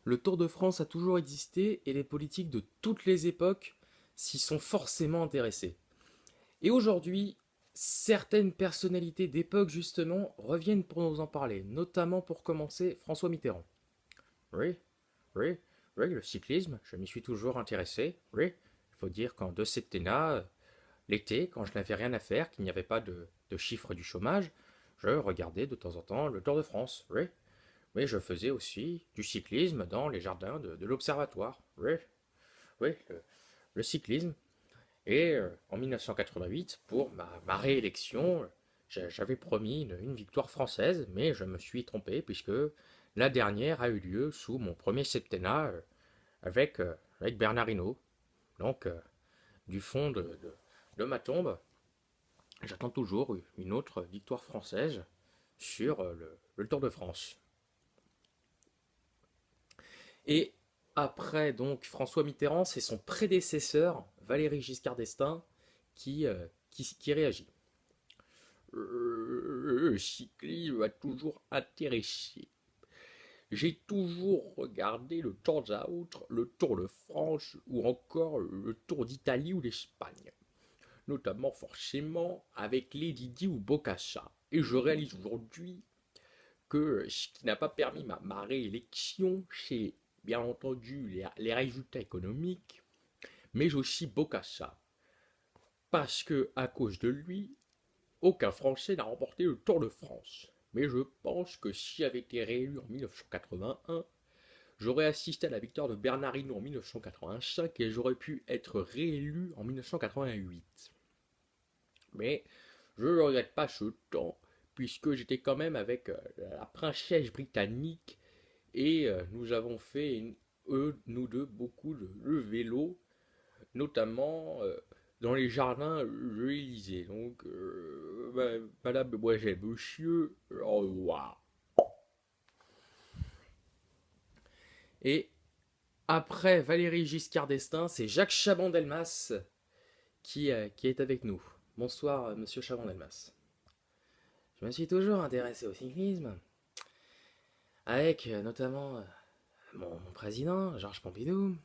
Le Tour de France a toujours existé et les politiques de toutes les époques s'y sont forcément intéressés. Et aujourd'hui, certaines personnalités d'époque justement reviennent pour nous en parler, notamment pour commencer François Mitterrand. Oui, oui, oui, le cyclisme, je m'y suis toujours intéressé. Oui, il faut dire qu'en deux septennats, l'été, quand je n'avais rien à faire, qu'il n'y avait pas de chiffre du chômage, je regardais de temps en temps le Tour de France. Oui, oui, je faisais aussi du cyclisme dans les jardins de l'Observatoire. Oui, oui, le cyclisme. Et en 1988, pour ma réélection, j'avais promis une victoire française, mais je me suis trompé puisque la dernière a eu lieu sous mon premier septennat avec Bernard Hinault. Donc, du fond de ma tombe, j'attends toujours une autre victoire française sur le Tour de France. Et après donc François Mitterrand, c'est son prédécesseur, Valéry Giscard d'Estaing, qui réagit. Le cyclisme m'a toujours intéressé. J'ai toujours regardé le temps à autre, le Tour de France ou encore le Tour d'Italie ou d'Espagne, notamment forcément avec Lady Di ou Bocassa. Et je réalise aujourd'hui que ce qui n'a pas permis ma réélection, c'est bien entendu les résultats économiques, mais aussi Bocassa. Parce que, à cause de lui, aucun Français n'a remporté le Tour de France. Mais je pense que si j'avais été réélu en 1981, j'aurais assisté à la victoire de Bernard Hinault en 1985 et j'aurais pu être réélu en 1988. Mais je ne regrette pas ce temps, puisque j'étais quand même avec la princesse britannique et nous avons fait, nous deux, beaucoup de vélo, notamment dans les jardins de l'Élysée. Donc, madame, mademoiselle, monsieur, au revoir. Et après Valéry Giscard d'Estaing, c'est Jacques Chaban-Delmas qui est avec nous. Bonsoir, monsieur Chaban-Delmas. Je me suis toujours intéressé au cyclisme, avec notamment mon président, Georges Pompidou,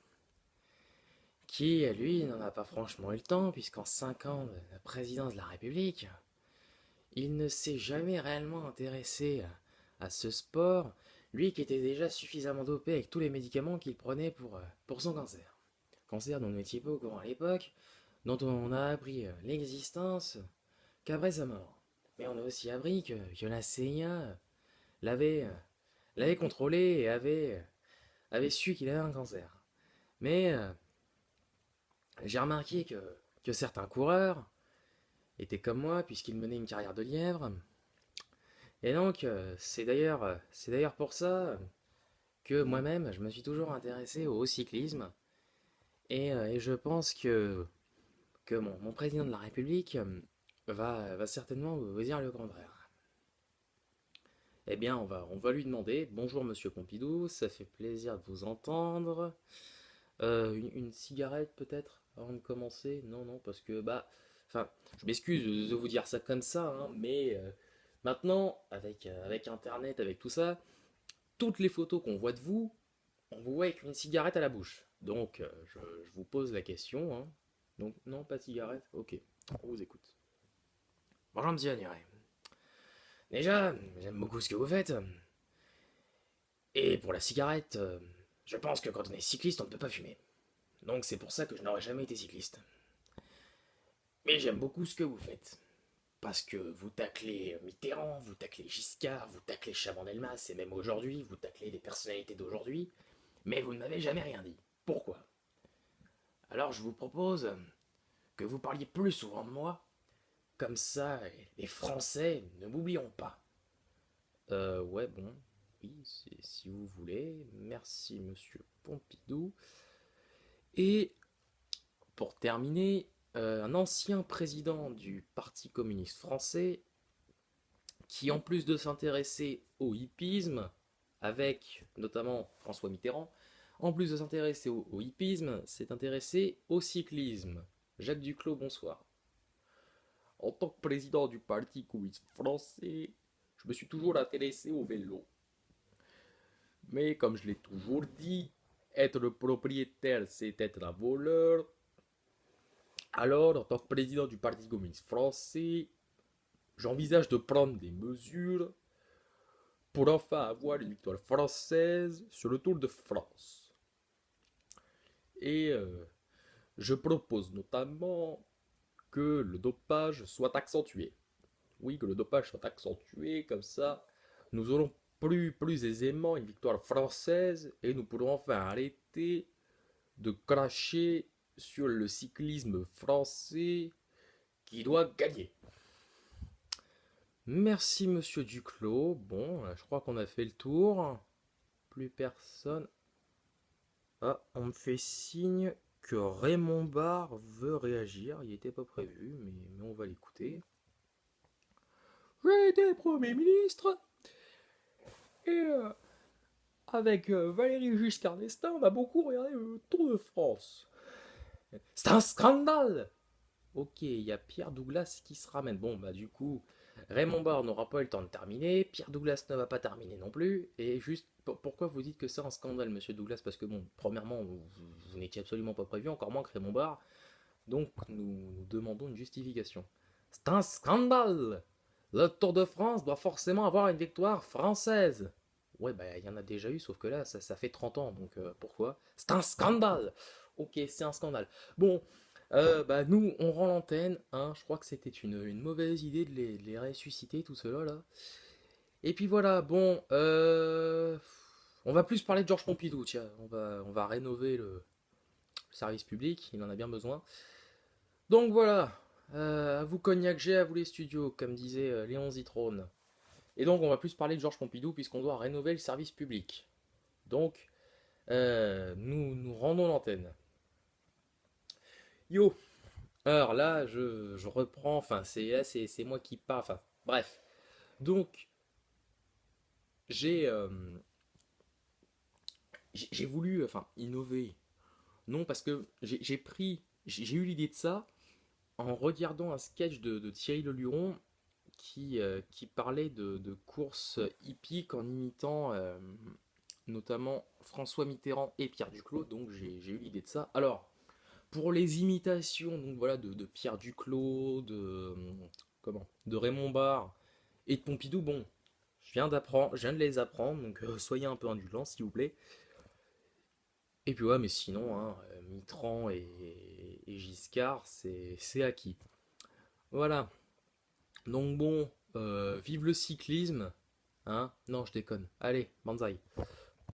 qui, lui, n'en a pas franchement eu le temps, puisqu'en 5 ans de la présidence de la République, il ne s'est jamais réellement intéressé à ce sport, lui qui était déjà suffisamment dopé avec tous les médicaments qu'il prenait pour son cancer. Cancer dont nous n'étions pas au courant à l'époque, dont on a appris l'existence qu'après sa mort. Mais on a aussi appris que la CIA l'avait l'avait contrôlé et avait su qu'il avait un cancer. Mais j'ai remarqué que certains coureurs étaient comme moi puisqu'ils menaient une carrière de lièvre. Et donc c'est d'ailleurs pour ça que moi-même je me suis toujours intéressé au cyclisme et je pense que mon président de la République va certainement vous dire le contraire. Eh bien, on va lui demander. Bonjour, monsieur Pompidou, ça fait plaisir de vous entendre. Une cigarette, peut-être, avant de commencer? Non, non, parce que, bah. Enfin, je m'excuse de vous dire ça comme ça, hein, mais maintenant, avec Internet, avec tout ça, toutes les photos qu'on voit de vous, on vous voit avec une cigarette à la bouche. Donc, je vous pose la question, hein. Donc, non, pas de cigarette? Ok, on vous écoute. Bonjour, monsieur Agnuret. Déjà, j'aime beaucoup ce que vous faites. Et pour la cigarette, je pense que quand on est cycliste, on ne peut pas fumer. Donc c'est pour ça que je n'aurais jamais été cycliste. Mais j'aime beaucoup ce que vous faites. Parce que vous taclez Mitterrand, vous taclez Giscard, vous taclez Chaban-Delmas, et même aujourd'hui, vous taclez des personnalités d'aujourd'hui, mais vous ne m'avez jamais rien dit. Pourquoi? Alors je vous propose que vous parliez plus souvent de moi, comme ça les Français ne m'oublieront pas. Ouais, bon, oui, si vous voulez. Merci, monsieur Pompidou. Et pour terminer, un ancien président du Parti communiste français qui, en plus de s'intéresser au hippisme, avec notamment François Mitterrand, en plus de s'intéresser au hippisme, s'est intéressé au cyclisme. Jacques Duclos, bonsoir. En tant que président du Parti communiste français, je me suis toujours intéressé au vélo. Mais comme je l'ai toujours dit, être le propriétaire, c'est être un voleur. Alors, en tant que président du Parti communiste français, j'envisage de prendre des mesures pour enfin avoir une victoire française sur le Tour de France. Et je propose notamment que le dopage soit accentué. Oui, que le dopage soit accentué, comme ça, nous aurons plus aisément une victoire française et nous pourrons enfin arrêter de cracher sur le cyclisme français qui doit gagner. Merci Monsieur Duclos. Bon, je crois qu'on a fait le tour. Plus personne. Ah, on me fait signe que Raymond Barre veut réagir. Il n'était pas prévu, mais on va l'écouter. J'ai été Premier ministre et avec Valéry Giscard d'Estaing, on a beaucoup regardé le Tour de France. C'est un scandale. Ok, il y a Pierre Douglas qui se ramène. Bon, bah du coup, Raymond Barre n'aura pas eu le temps de terminer, Pierre Douglas ne va pas terminer non plus, et juste, pourquoi vous dites que c'est un scandale, monsieur Douglas? Parce que bon, premièrement, vous n'étiez absolument pas prévu, encore moins que Raymond Barre, donc nous demandons une justification. C'est un scandale. Le Tour de France doit forcément avoir une victoire française. Ouais, bah il y en a déjà eu, sauf que là, ça fait 30 ans, donc pourquoi? C'est un scandale. Ok, c'est un scandale. Bon, bah nous, on rend l'antenne, hein. Je crois que c'était une mauvaise idée de les ressusciter, tout cela là. Et puis voilà, bon, on va plus parler de Georges Pompidou, tiens, on va rénover le service public, il en a bien besoin. Donc voilà, à vous Cognac G, à vous les studios, comme disait Léon Zitrone. Et donc on va plus parler de Georges Pompidou puisqu'on doit rénover le service public. Donc, nous rendons l'antenne. Yo, alors là, je reprends, enfin, c'est moi qui parle, enfin, bref. Donc, j'ai j'ai voulu, enfin, innover. Non, parce que j'ai eu l'idée de ça en regardant un sketch de Thierry Leluron qui parlait de courses hippiques en imitant notamment François Mitterrand et Pierre Duclos, donc j'ai eu l'idée de ça. Alors, pour les imitations donc voilà, de Pierre Duclos, de Raymond Barre et de Pompidou, bon, je viens de les apprendre, donc soyez un peu indulgents s'il vous plaît. Et puis ouais, mais sinon, hein, Mitterrand et Giscard, c'est acquis. Voilà. Donc bon, vive le cyclisme, hein? Non, je déconne. Allez, banzai.